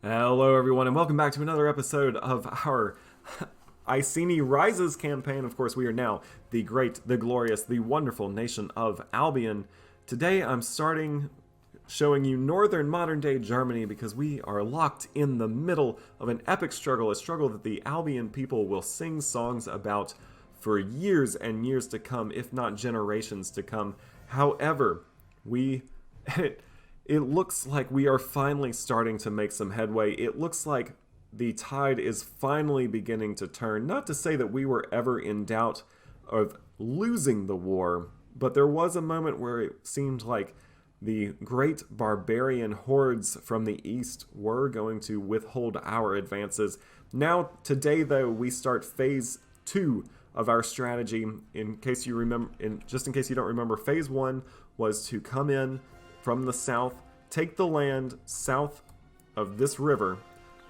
Hello, everyone, and welcome back to another episode of our Icenia Rises campaign. Of course, we are now the great, the glorious, the wonderful nation of Albion. Today, I'm starting showing you northern modern-day Germany because we are locked in the middle of an epic struggle, a struggle that the Albion people will sing songs about for years and years to come, if not generations to come. However, we... It looks like we are finally starting to make some headway. It looks like the tide is finally beginning to turn. Not to say that we were ever in doubt of losing the war, but there was a moment where it seemed like the great barbarian hordes from the east were going to withhold our advances. Now, today, though, we start phase 2 of our strategy. In case you remember, just in case you don't remember, phase 1 was to come in from the south, take the land south of this river,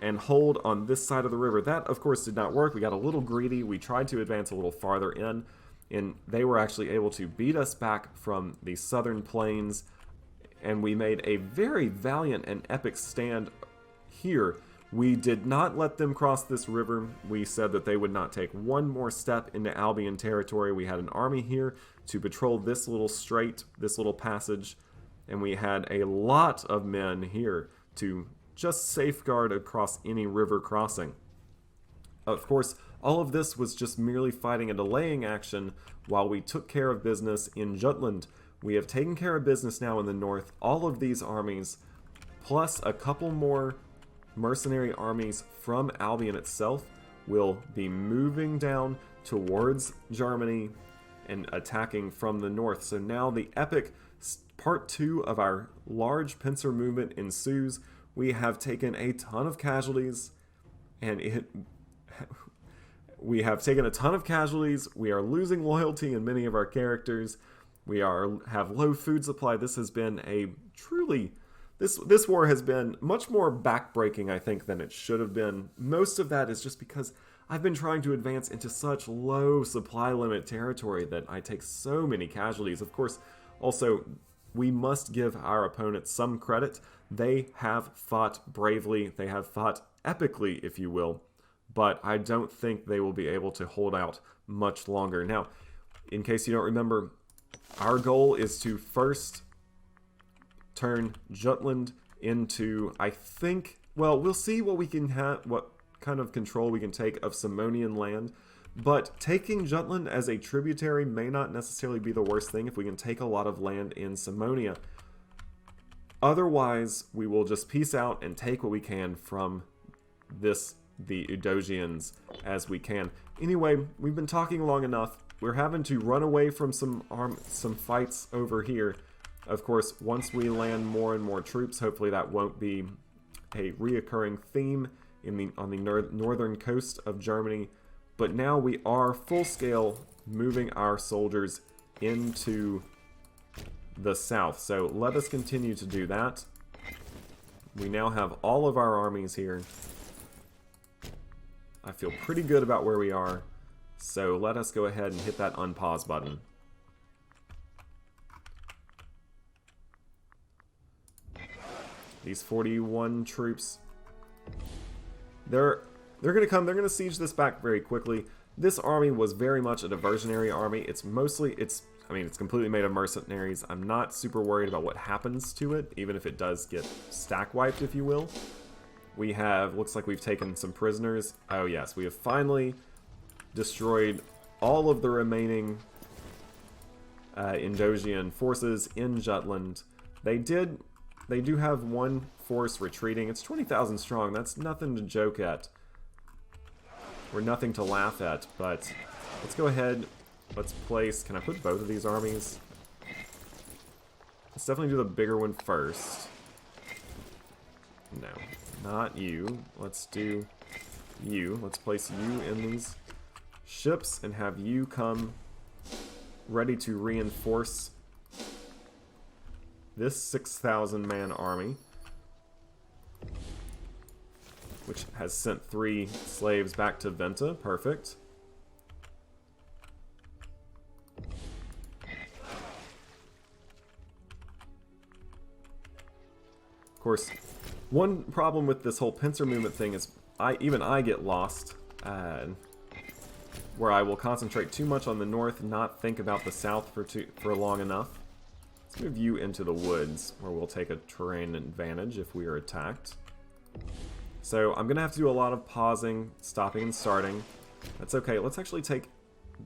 and hold on this side of the river. That, of course, did not work. We got a little greedy. We tried to advance a little farther in, and they were actually able to beat us back from the southern plains, and we made a very valiant and epic stand here. We did not let them cross this river. We said that they would not take one more step into Albion territory. We had an army here to patrol this little strait, this little passage, and we had a lot of men here to just safeguard across any river crossing. Of course, all of this was just merely fighting a delaying action while we took care of business in Jutland. We have taken care of business now in the north. All of these armies, plus a couple more mercenary armies from Albion itself, will be moving down towards Germany and attacking from the north. So now the epic Part 2 of our large pincer movement ensues. We have taken a ton of casualties, and we have taken a ton of casualties. We are losing loyalty in many of our characters. We have low food supply. This has been a truly... This war has been much more backbreaking, I think, than it should have been. Most of that is just because I've been trying to advance into such low supply limit territory that I take so many casualties. Of course, also, we must give our opponents some credit. They have fought bravely. They have fought epically, if you will. But I don't think they will be able to hold out much longer. Now, in case you don't remember, our goal is to first turn Jutland into, I think, well, we'll see what we can have, what kind of control we can take of Simonian land. But taking Jutland as a tributary may not necessarily be the worst thing if we can take a lot of land in Simonia. Otherwise, we will just peace out and take what we can from the Eudosians as we can. Anyway, we've been talking long enough. We're having to run away from some fights over here. Of course, once we land more and more troops, hopefully that won't be a reoccurring theme on the northern coast of Germany. But now we are full-scale moving our soldiers into the south. So let us continue to do that. We now have all of our armies here. I feel pretty good about where we are. So let us go ahead and hit that unpause button. These 41 troops, they're going to come, they're going to siege this back very quickly. This army was very much a diversionary army. It's completely made of mercenaries. I'm not super worried about what happens to it, even if it does get stack wiped, if you will. Looks like we've taken some prisoners. Oh yes, we have finally destroyed all of the remaining Indosian forces in Jutland. They do have one force retreating. It's 20,000 strong. That's nothing to joke at. Or nothing to laugh at, but let's go ahead. Let's place... Can I put both of these armies? Let's definitely do the bigger one first. No, not you. Let's do you. Let's place you in these ships and have you come ready to reinforce this 6,000 man army, which has sent 3 slaves back to Venta. Perfect. Of course, One problem with this whole pincer movement thing is even I get lost, where I will concentrate too much on the north, not think about the south for long enough. Let's move you into the woods, where we'll take a terrain advantage if we are attacked. So I'm going to have to do a lot of pausing, stopping, and starting. That's okay. Let's actually take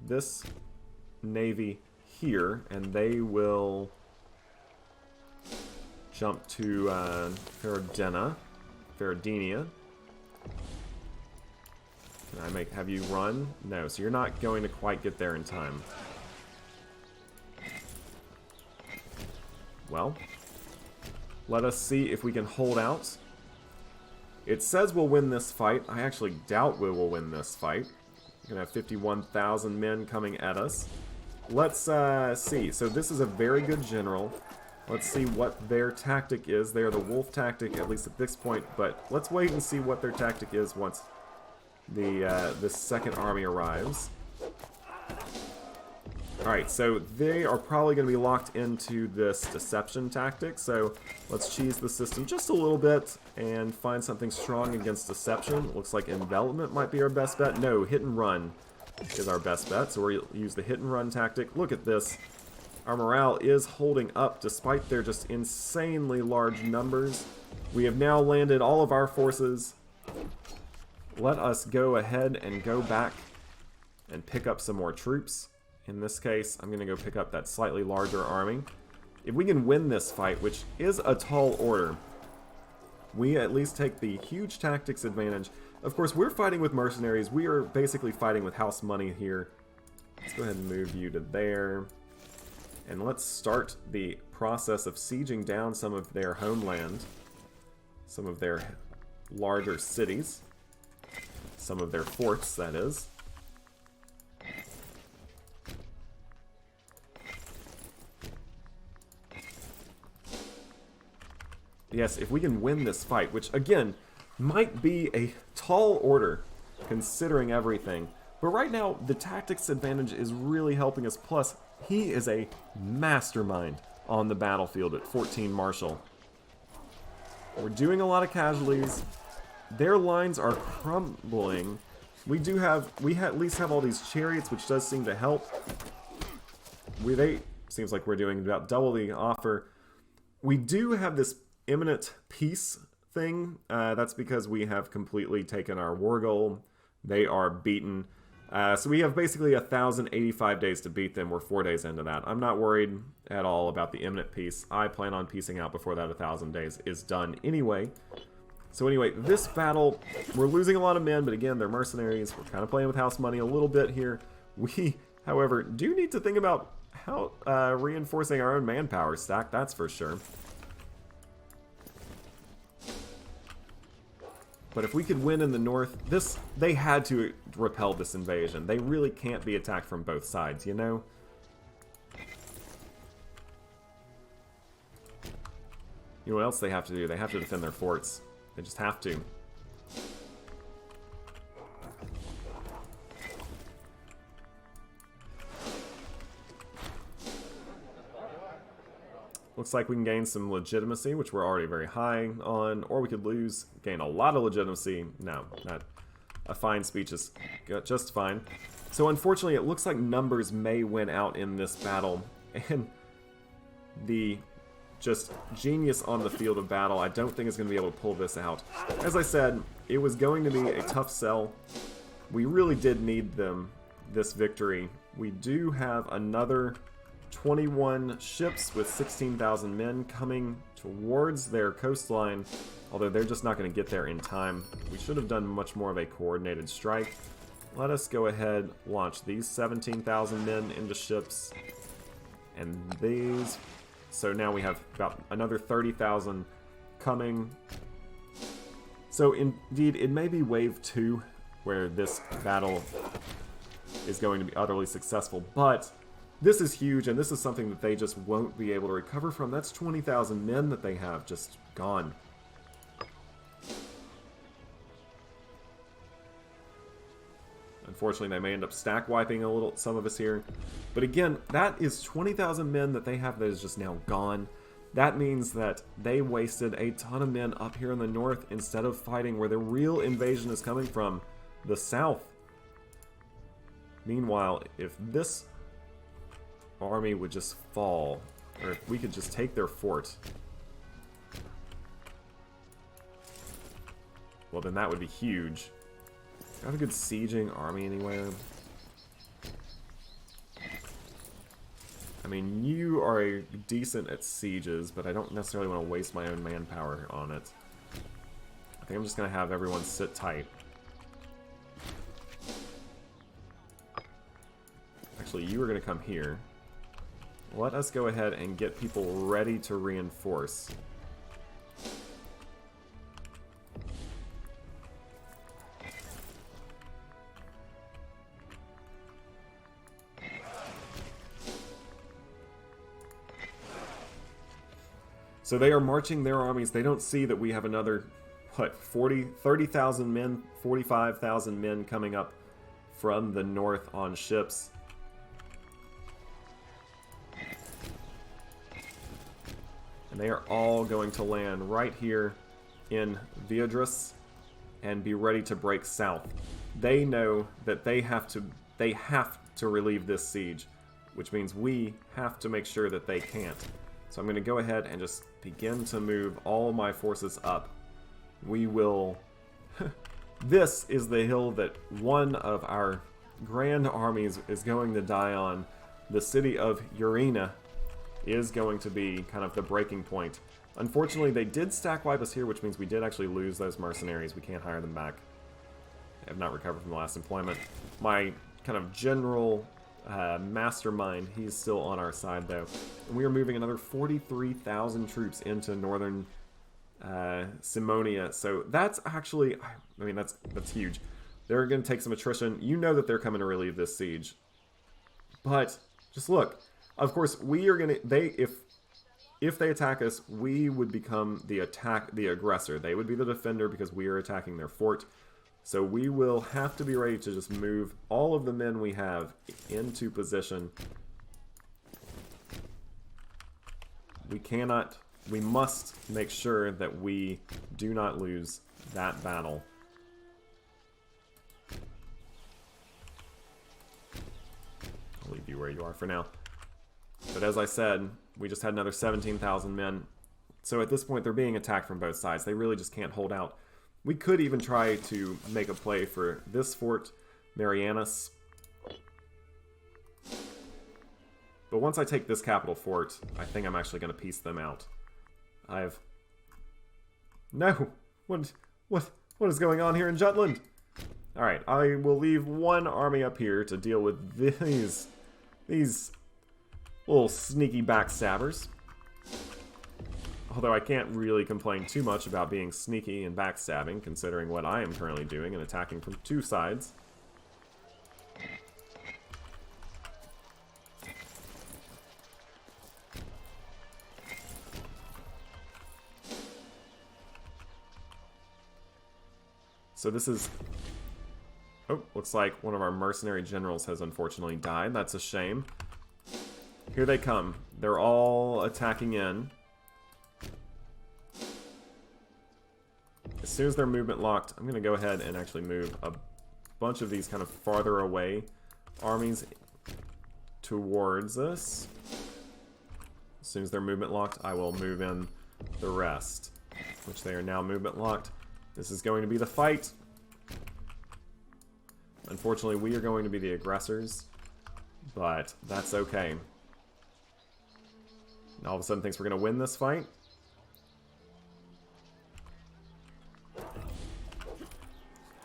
this navy here, and they will jump to Ferradenia. Can I have you run? No, so you're not going to quite get there in time. Well, let us see if we can hold out. It says we'll win this fight. I actually doubt we will win this fight. We're going to have 51,000 men coming at us. Let's see. So this is a very good general. Let's see what their tactic is. They are the wolf tactic, at least at this point. But let's wait and see what their tactic is once the second army arrives. Alright, so they are probably going to be locked into this deception tactic, so let's cheese the system just a little bit and find something strong against deception. Looks like envelopment might be our best bet. No, hit and run is our best bet, so we'll use the hit and run tactic. Look at this. Our morale is holding up despite their just insanely large numbers. We have now landed all of our forces. Let us go ahead and go back and pick up some more troops. In this case, I'm going to go pick up that slightly larger army. If we can win this fight, which is a tall order, we at least take the huge tactics advantage. Of course, we're fighting with mercenaries. We are basically fighting with house money here. Let's go ahead and move you to there. And let's start the process of sieging down some of their homeland, some of their larger cities, some of their forts, that is. Yes, if we can win this fight, which, again, might be a tall order, considering everything. But right now, the tactics advantage is really helping us. Plus, he is a mastermind on the battlefield at 14 Marshal. We're doing a lot of casualties. Their lines are crumbling. We at least have all these chariots, which does seem to help. Seems like we're doing about double the offer. We do have this imminent peace thing. That's because we have completely taken our war goal. They are beaten. So we have basically 1,085 days to beat them. We're 4 days into that. I'm not worried at all about the imminent peace. I plan on peacing out before that 1,000 days is done anyway. So anyway, this battle, we're losing a lot of men, but again, they're mercenaries. We're kind of playing with house money a little bit here. We, however, do need to think about how reinforcing our own manpower stack, that's for sure. But if we could win in the north, they had to repel this invasion. They really can't be attacked from both sides, you know? You know what else they have to do? They have to defend their forts. They just have to. Looks like we can gain some legitimacy, which we're already very high on, or we could gain a lot of legitimacy. No, not a fine speech is just fine. So unfortunately, it looks like numbers may win out in this battle, and the just genius on the field of battle, I don't think is going to be able to pull this out. As I said, it was going to be a tough sell. We really did need this victory. We do have another 21 ships with 16,000 men coming towards their coastline, although they're just not going to get there in time. We should have done much more of a coordinated strike. Let us go ahead, launch these 17,000 men into ships, and these. So now we have about another 30,000 coming. So indeed, it may be wave 2 where this battle is going to be utterly successful, but this is huge, and this is something that they just won't be able to recover from. That's 20,000 men that they have just gone. Unfortunately, they may end up stack wiping some of us here. But again, that is 20,000 men that they have that is just now gone. That means that they wasted a ton of men up here in the north instead of fighting where the real invasion is coming from, the south. Meanwhile, if this army would just fall, or if we could just take their fort, well, then that would be huge. Do I have a good sieging army anywhere? I mean, you are decent at sieges, but I don't necessarily want to waste my own manpower on it. I think I'm just going to have everyone sit tight. Actually, you are going to come here. Let us go ahead and get people ready to reinforce. So they are marching their armies. They don't see that we have another, what, 30,000 men, 45,000 men coming up from the north on ships. And they are all going to land right here in Viadrus and be ready to break south. They know that they have to relieve this siege, which means we have to make sure that they can't. So I'm going to go ahead and just begin to move all my forces up. We will... This is the hill that one of our grand armies is going to die on. The city of Urina is going to be kind of the breaking point. Unfortunately, they did stack wipe us here, which means we did actually lose those mercenaries. We can't hire them back. They have not recovered from the last employment. My kind of general... mastermind, he's still on our side though, and we are moving another 43,000 troops into northern Simonia. So that's actually, I mean, that's huge. They're going to take some attrition. You know that they're coming to relieve this siege, but just look. Of course, we are going to. If they attack us, we would become the aggressor. They would be the defender because we are attacking their fort. So we will have to be ready to just move all of the men we have into position. We must make sure that we do not lose that battle. I'll leave you where you are for now. But as I said, we just had another 17,000 men. So at this point, they're being attacked from both sides. They really just can't hold out. We could even try to make a play for this fort, Marianus. But once I take this capital fort, I think I'm actually going to piece them out. No! What is going on here in Jutland? Alright, I will leave one army up here to deal with these little sneaky backstabbers. Although I can't really complain too much about being sneaky and backstabbing, considering what I am currently doing and attacking from two sides. So this is... Oh, looks like one of our mercenary generals has unfortunately died. That's a shame. Here they come. They're all attacking in. As soon as they're movement locked, I'm going to go ahead and actually move a bunch of these kind of farther away armies towards us. As soon as they're movement locked, I will move in the rest, which they are now movement locked. This is going to be the fight. Unfortunately, we are going to be the aggressors, but that's okay. And all of a sudden thinks we're going to win this fight.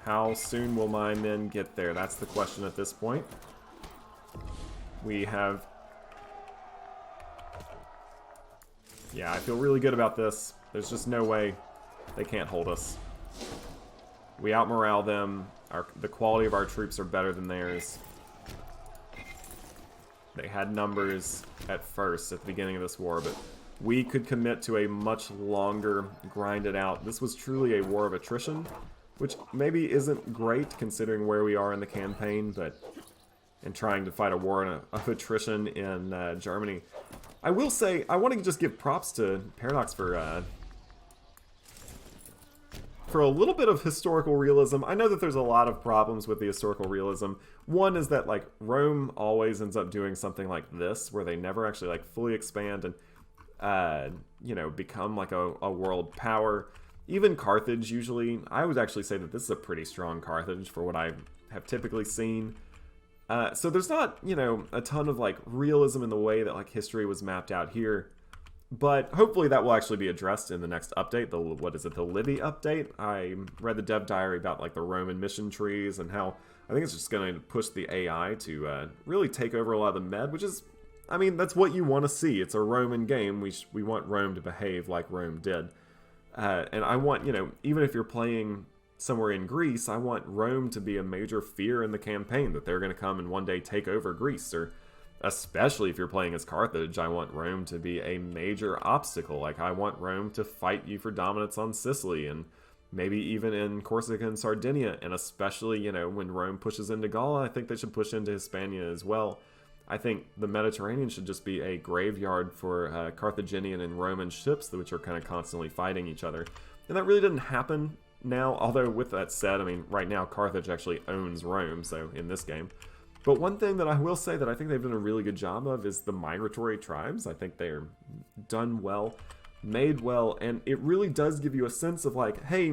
How soon will my men get there? That's the question at this point. We have... Yeah, I feel really good about this. There's just no way they can't hold us. We out-morale them. The quality of our troops are better than theirs. They had numbers at first, at the beginning of this war, but we could commit to a much longer, grind it out. This was truly a war of attrition, which maybe isn't great considering where we are in the campaign, but in trying to fight a war of attrition in Germany. I will say, I want to just give props to Paradox for a little bit of historical realism. I know that there's a lot of problems with the historical realism. One is that, like, Rome always ends up doing something like this, where they never actually, like, fully expand and, you know, become, like, a world power. Even Carthage, usually, I would actually say that this is a pretty strong Carthage for what I have typically seen. So there's not, you know, a ton of, like, realism in the way that, like, history was mapped out here. But hopefully that will actually be addressed in the next update, the Livy update. I read the dev diary about, like, the Roman mission trees and how I think it's just going to push the AI to really take over a lot of the med, which is, I mean, that's what you want to see. It's a Roman game. We want Rome to behave like Rome did. And I want, you know, even if you're playing somewhere in Greece, I want Rome to be a major fear in the campaign, that they're going to come and one day take over Greece. Or especially if you're playing as Carthage, I want Rome to be a major obstacle. Like, I want Rome to fight you for dominance on Sicily and maybe even in Corsica and Sardinia. And especially, you know, when Rome pushes into Gaul, I think they should push into Hispania as well. I think the Mediterranean should just be a graveyard for Carthaginian and Roman ships, which are kind of constantly fighting each other. And that really didn't happen now, although with that said, I mean, right now Carthage actually owns Rome, so in this game. But one thing that I will say that I think they've done a really good job of is the migratory tribes. I think they're done well, made well, and it really does give you a sense of, like, hey,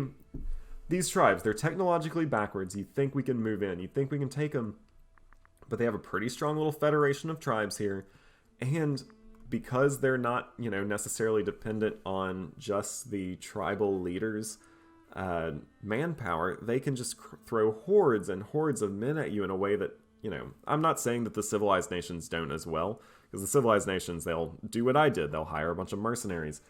these tribes, they're technologically backwards. You think we can move in, you think we can take them, but they have a pretty strong little federation of tribes here, and because they're not, you know, necessarily dependent on just the tribal leaders' manpower, they can just throw hordes and hordes of men at you in a way that, you know, I'm not saying that the civilized nations don't as well, because the civilized nations, they'll do what I did, they'll hire a bunch of mercenaries,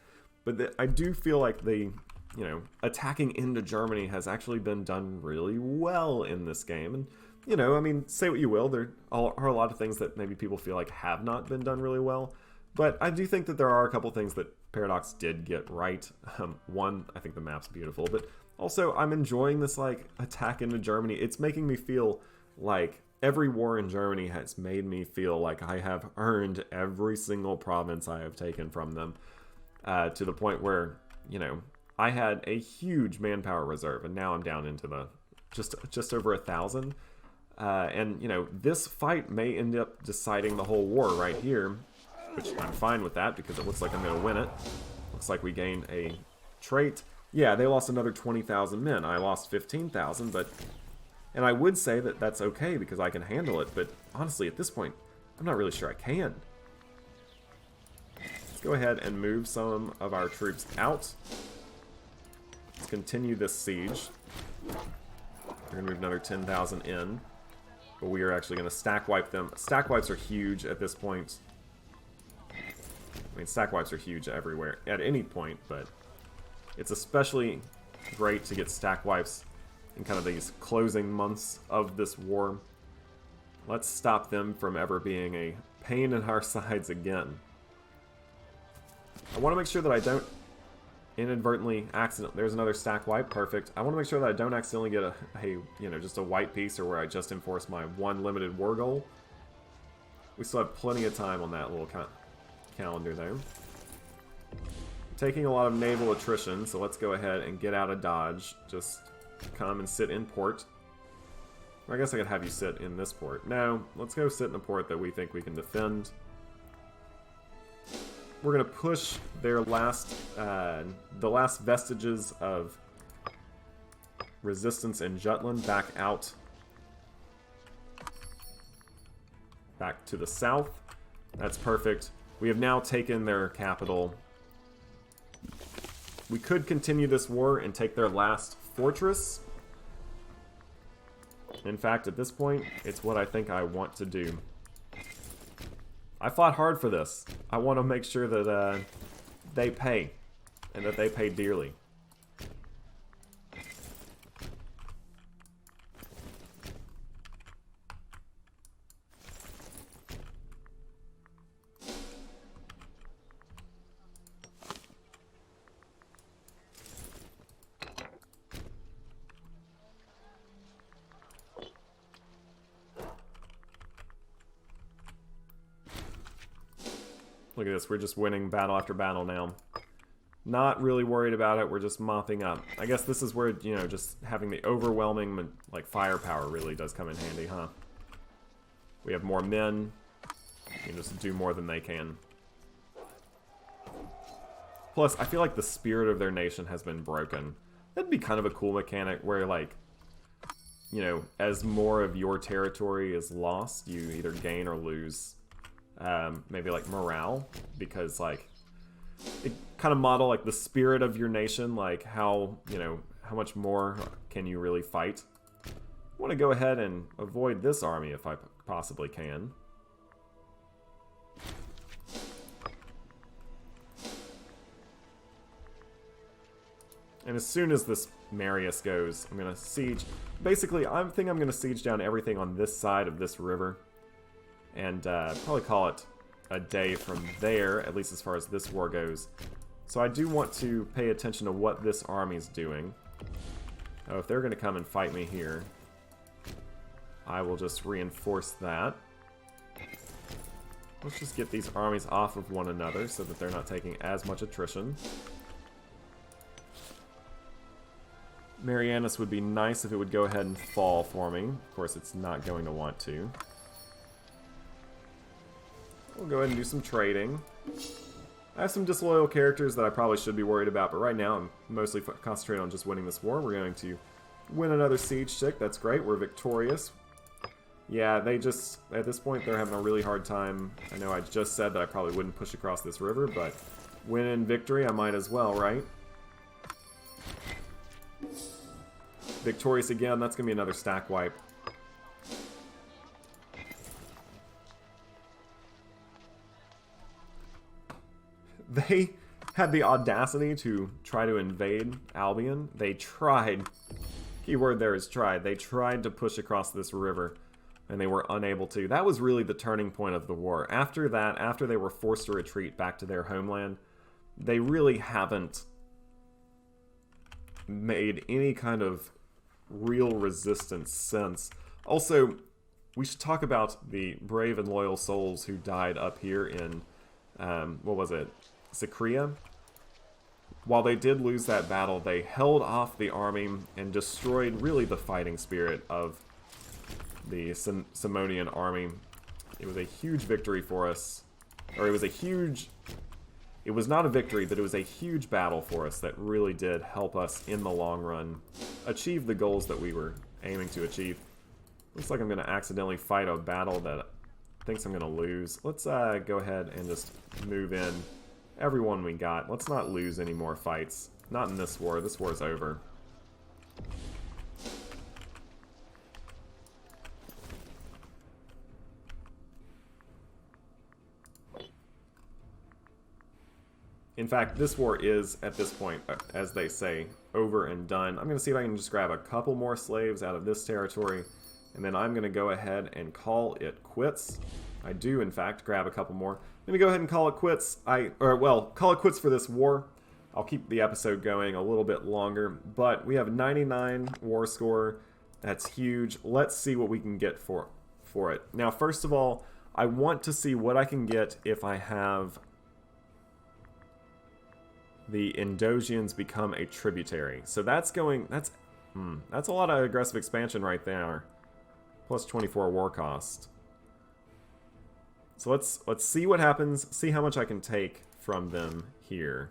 but I do feel like the, you know, attacking into Germany has actually been done really well in this game. And, you know, I mean, say what you will, there are a lot of things that maybe people feel like have not been done really well, but I do think that there are a couple things that Paradox did get right. One, I think the map's beautiful, but also I'm enjoying this, like, attack into Germany. It's making me feel like every war in Germany has made me feel like I have earned every single province I have taken from them, to the point where, you know, I had a huge manpower reserve, and now I'm down into the just over 1,000. And, you know, this fight may end up deciding the whole war right here, which I'm fine with that because it looks like I'm going to win it. Looks like we gained a trait. Yeah, they lost another 20,000 men. I lost 15,000, but... And I would say that that's okay because I can handle it, but honestly, at this point, I'm not really sure I can. Let's go ahead and move some of our troops out. Let's continue this siege. We're going to move another 10,000 in. But we are actually going to stack wipe them. Stack wipes are huge at this point. I mean, stack wipes are huge everywhere, at any point, but it's especially great to get stack wipes in kind of these closing months of this war. Let's stop them from ever being a pain in our sides again. I want to make sure that I don't inadvertently there's another stack wipe, perfect. I want to make sure that I don't accidentally get a you know, just a white piece, or where I just enforce my one limited war goal. We still have plenty of time on that little calendar there. Taking a lot of naval attrition, so let's go ahead and get out of Dodge. Just come and sit in port. Or I guess I could have you sit in this port. No, let's go sit in a port that we think we can defend. We're going to push their last, the last vestiges of resistance in Jutland back out. Back to the south. That's perfect. We have now taken their capital. We could continue this war and take their last fortress. In fact, at this point, it's what I think I want to do. I fought hard for this. I want to make sure that they pay, and that they pay dearly. Look at this, we're just winning battle after battle now. Not really worried about it, we're just mopping up. I guess this is where, you know, just having the overwhelming, like, firepower really does come in handy, huh? We have more men. We can just do more than they can. Plus, I feel like the spirit of their nation has been broken. That'd be kind of a cool mechanic where, like, you know, as more of your territory is lost, you either gain or lose, maybe, like, morale. Because, like, it kind of model, like, the spirit of your nation, like, how, you know, how much more can you really fight. I want to go ahead and avoid this army if I possibly can. And as soon as this Marius goes, I'm going to siege. Basically, I think I'm going to siege down everything on this side of this river. And probably call it a day from there, at least as far as this war goes. So I do want to pay attention to what this army's doing. Oh, if they're going to come and fight me here, I will just reinforce that. Let's just get these armies off of one another so that they're not taking as much attrition. Marianus would be nice if it would go ahead and fall for me. Of course, it's not going to want to. We'll go ahead and do some trading. I have some disloyal characters that I probably should be worried about, but right now I'm mostly concentrating on just winning this war. We're going to win another siege tick. That's great. We're victorious. Yeah, they just, at this point, they're having a really hard time. I know I just said that I probably wouldn't push across this river, but win in victory, I might as well, right? Victorious again, that's going to be another stack wipe. They had the audacity to try to invade Albion. They tried. Keyword there is tried. They tried to push across this river, and they were unable to. That was really the turning point of the war. After that, after they were forced to retreat back to their homeland, they really haven't made any kind of real resistance since. Also, we should talk about the brave and loyal souls who died up here in, what was it, Cicero? While they did lose that battle, they held off the army and destroyed really the fighting spirit of the Simonian army. It was a huge victory for us, or it was not a victory, but it was a huge battle for us that really did help us in the long run achieve the goals that we were aiming to achieve. Looks like I'm going to accidentally fight a battle that thinks I'm going to lose. Let's go ahead and just move in everyone we got. Let's not lose any more fights. Not in this war. This war's over. In fact, this war is, at this point, as they say, over and done. I'm going to see if I can just grab a couple more slaves out of this territory, and then I'm going to go ahead and call it quits. I do, in fact, grab a couple more. I'm going to go ahead and call it quits. Call it quits for this war. I'll keep the episode going a little bit longer, but we have 99 war score. That's huge. Let's see what we can get for it. Now, first of all, I want to see what I can get if I have the Indosians become a tributary. So that's a lot of aggressive expansion right there. Plus 24 war cost. So let's see what happens, see how much I can take from them here.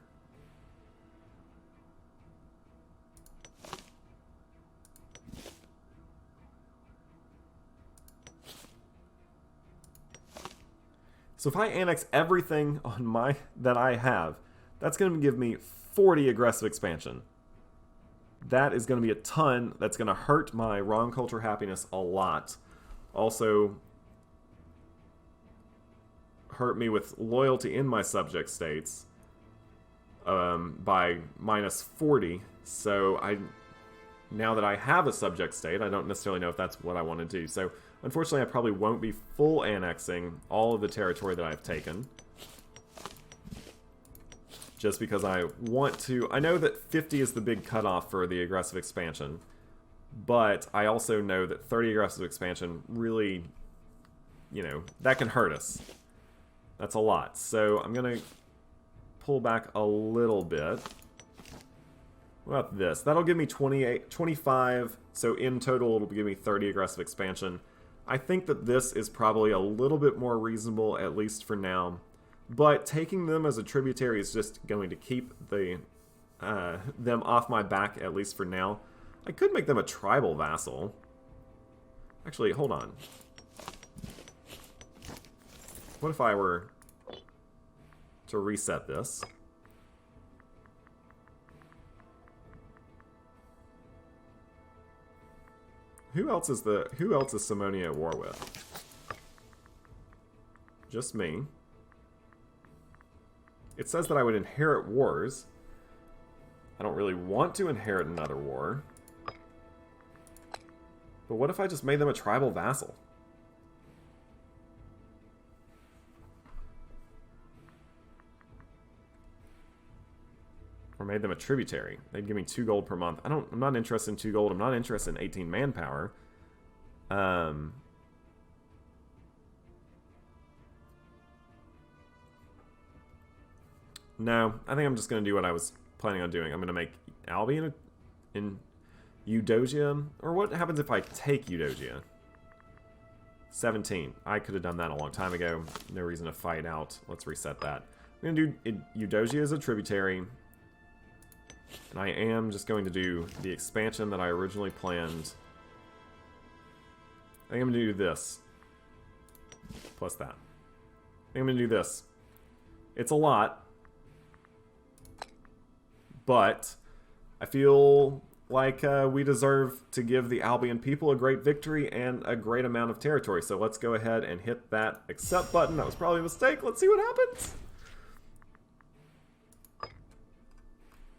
So if I annex everything on that I have, that's going to give me 40 aggressive expansion. That is going to be a ton. That's going to hurt my wrong culture happiness a lot. Also, hurt me with loyalty in my subject states by minus 40. So now that I have a subject state, I don't necessarily know if that's what I want to do. So unfortunately, I probably won't be full annexing all of the territory that I've taken. Just because I want to. I know that 50 is the big cutoff for the aggressive expansion, but I also know that 30 aggressive expansion really, that can hurt us. That's a lot. So I'm going to pull back a little bit. What about this? That'll give me 25. So in total, it'll give me 30 aggressive expansion. I think that this is probably a little bit more reasonable, at least for now. But taking them as a tributary is just going to keep them off my back, at least for now. I could make them a tribal vassal. Actually, hold on. What if I were to reset this? Who else is Simonia at war with? Just me. It says that I would inherit wars. I don't really want to inherit another war. But what if I just made them a tribal vassal? Or made them a tributary. They'd give me 2 gold per month. I'm not interested in 2 gold. I'm not interested in 18 manpower. No, I think I'm just going to do what I was planning on doing. I'm going to make Albion in Eudogia. Or what happens if I take Eudogia? 17. I could have done that a long time ago. No reason to fight out. Let's reset that. I'm going to do Eudogia as a tributary. And I am just going to do the expansion that I originally planned. I think I'm going to do this. Plus that. I think I'm going to do this. It's a lot. But I feel like we deserve to give the Albion people a great victory and a great amount of territory. So let's go ahead and hit that accept button. That was probably a mistake. Let's see what happens.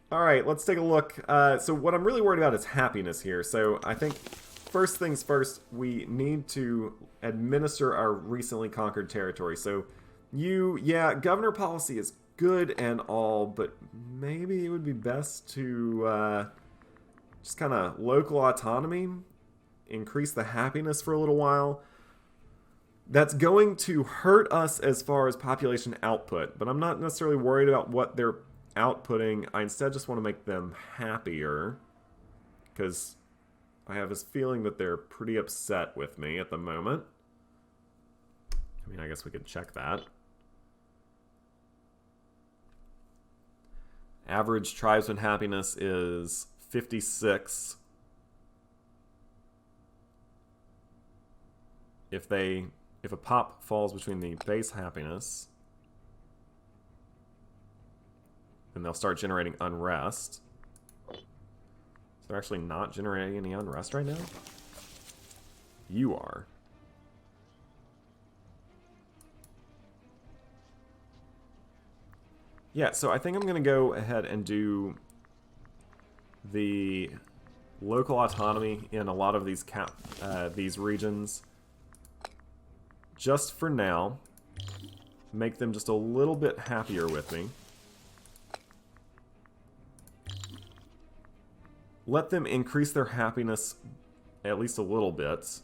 Alright, let's take a look. So what I'm really worried about is happiness here. So I think first things first, we need to administer our recently conquered territory. So yeah, governor policy is good and all, but maybe it would be best to just kind of local autonomy, increase the happiness for a little while. That's going to hurt us as far as population output, but I'm not necessarily worried about what they're outputting. I instead just want to make them happier, because I have this feeling that they're pretty upset with me at the moment. I mean, I guess we could check that. Average tribesman happiness is 56. If a pop falls between the base happiness, then they'll start generating unrest. So they're actually not generating any unrest right now? You are. Yeah, so I think I'm going to go ahead and do the local autonomy in a lot of these regions just for now. Make them just a little bit happier with me. Let them increase their happiness at least a little bit,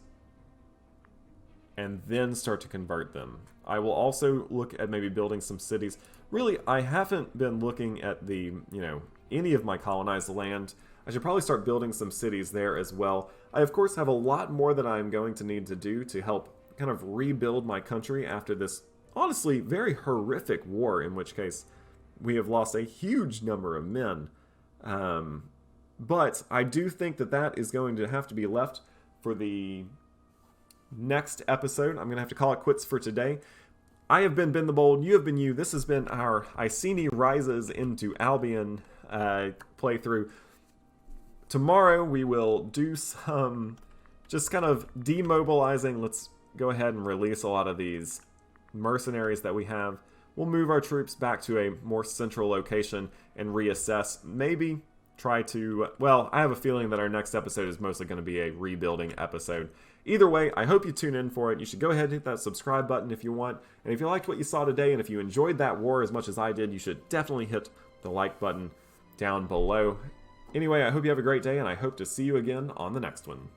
and then start to convert them. I will also look at maybe building some cities. Really, I haven't been looking at any of my colonized land. I should probably start building some cities there as well. I, of course, have a lot more that I'm going to need to do to help kind of rebuild my country after this, honestly, very horrific war, in which case we have lost a huge number of men. But I do think that that is going to have to be left for the next episode. I'm going to have to call it quits for today. I have been Ben the Bold. You have been you. This has been our Icenia Rises into Albion playthrough. Tomorrow we will do some just kind of demobilizing. Let's go ahead and release a lot of these mercenaries that we have. We'll move our troops back to a more central location and reassess. Maybe try to, well, I have a feeling that our next episode is mostly going to be a rebuilding episode. Either way, I hope you tune in for it. You should go ahead and hit that subscribe button if you want. And if you liked what you saw today, and if you enjoyed that war as much as I did, you should definitely hit the like button down below. Anyway, I hope you have a great day, and I hope to see you again on the next one.